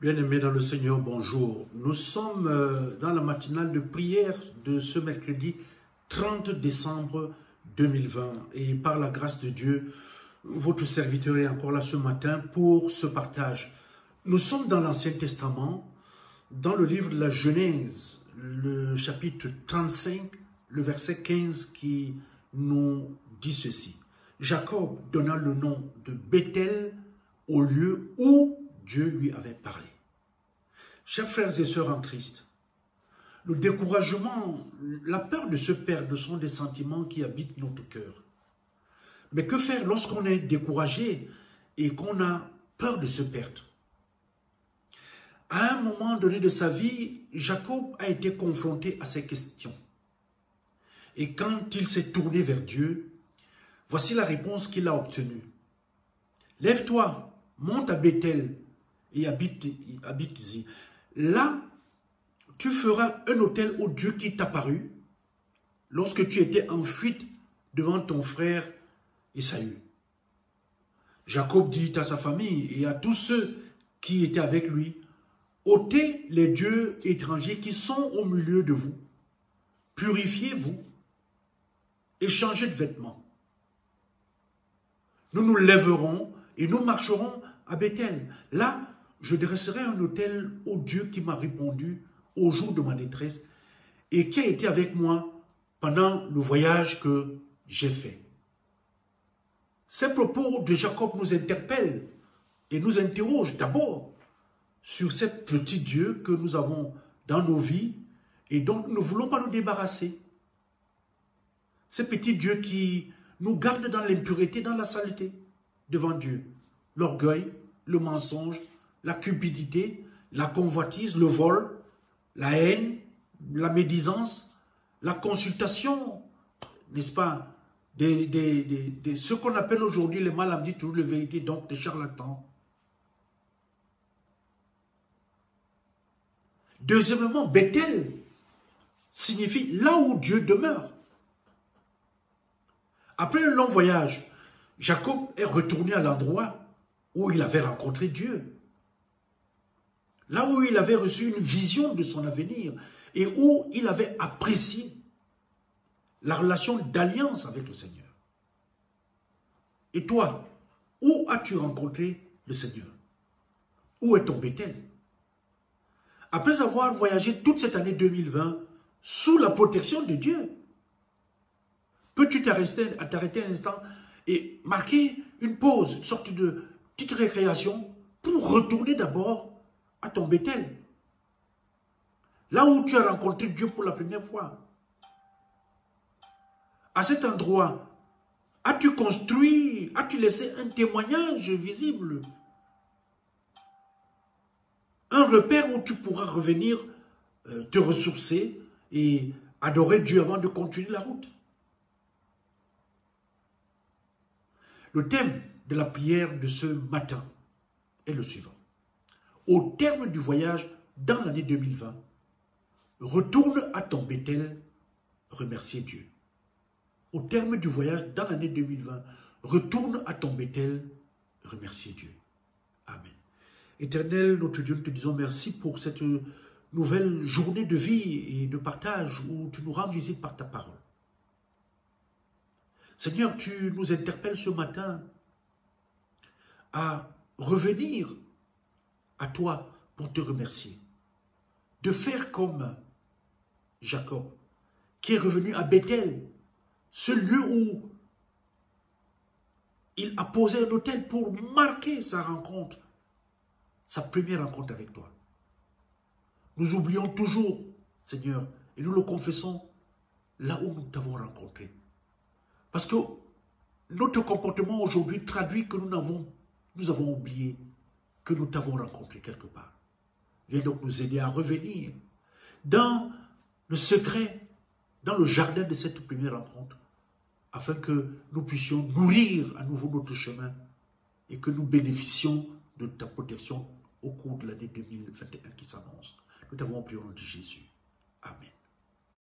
Bien-aimés dans le Seigneur, bonjour. Nous sommes dans la matinale de prière de ce mercredi 30 décembre 2020. Et par la grâce de Dieu, votre serviteur est encore là ce matin pour ce partage. Nous sommes dans l'Ancien Testament, dans le livre de la Genèse, le chapitre 35, le verset 15 qui nous dit ceci. Jacob donna le nom de Bethel au lieu où Dieu lui avait parlé. Chers frères et sœurs en Christ, le découragement, la peur de se perdre sont des sentiments qui habitent notre cœur. Mais que faire lorsqu'on est découragé et qu'on a peur de se perdre? À un moment donné de sa vie, Jacob a été confronté à ces questions. Et quand il s'est tourné vers Dieu, voici la réponse qu'il a obtenue. Lève-toi, monte à Bethel et habite-y. Là, tu feras un autel au Dieu qui t'a paru lorsque tu étais en fuite devant ton frère Ésaü. Jacob dit à sa famille et à tous ceux qui étaient avec lui, ôtez les dieux étrangers qui sont au milieu de vous, purifiez-vous et changez de vêtements. Nous nous lèverons et nous marcherons à Bethel. Là, je dresserai un autel au Dieu qui m'a répondu au jour de ma détresse et qui a été avec moi pendant le voyage que j'ai fait. Ces propos de Jacob nous interpellent et nous interrogent d'abord sur ces petits dieux que nous avons dans nos vies et dont nous ne voulons pas nous débarrasser. Ces petits dieux qui nous gardent dans l'impureté, dans la saleté devant Dieu. L'orgueil, le mensonge, la cupidité, la convoitise, le vol, la haine, la médisance, la consultation, n'est-ce pas, ce qu'on appelle aujourd'hui les maladies, toujours les vérités, donc des charlatans. Deuxièmement, Bethel signifie là où Dieu demeure. Après un long voyage, Jacob est retourné à l'endroit où il avait rencontré Dieu. Là où il avait reçu une vision de son avenir et où il avait apprécié la relation d'alliance avec le Seigneur. Et toi, où as-tu rencontré le Seigneur? Où est ton Bethel? Après avoir voyagé toute cette année 2020 sous la protection de Dieu, peux-tu t'arrêter un instant et marquer une pause, une sorte de petite récréation pour retourner d'abord à ton Bethel? Là où tu as rencontré Dieu pour la première fois. À cet endroit, as-tu construit, as-tu laissé un témoignage visible? Un repère où tu pourras revenir te ressourcer et adorer Dieu avant de continuer la route. Le thème de la prière de ce matin est le suivant. Au terme du voyage dans l'année 2020, retourne à ton Bethel, remercier Dieu. Au terme du voyage dans l'année 2020, retourne à ton Bethel, remercier Dieu. Amen. Éternel, notre Dieu, nous te disons merci pour cette nouvelle journée de vie et de partage où tu nous rends visite par ta parole. Seigneur, tu nous interpelles ce matin à revenir à toi pour te remercier. De faire comme Jacob, qui est revenu à Bethel, ce lieu où il a posé un autel pour marquer sa rencontre, sa première rencontre avec toi. Nous oublions toujours, Seigneur, et nous le confessons, là où nous t'avons rencontré. Parce que notre comportement aujourd'hui traduit que nous avons oublié que nous t'avons rencontré quelque part. Viens donc nous aider à revenir dans le secret, dans le jardin de cette première rencontre, afin que nous puissions nourrir à nouveau notre chemin et que nous bénéficions de ta protection au cours de l'année 2021 qui s'annonce. Nous t'avons prié au nom de Jésus. Amen.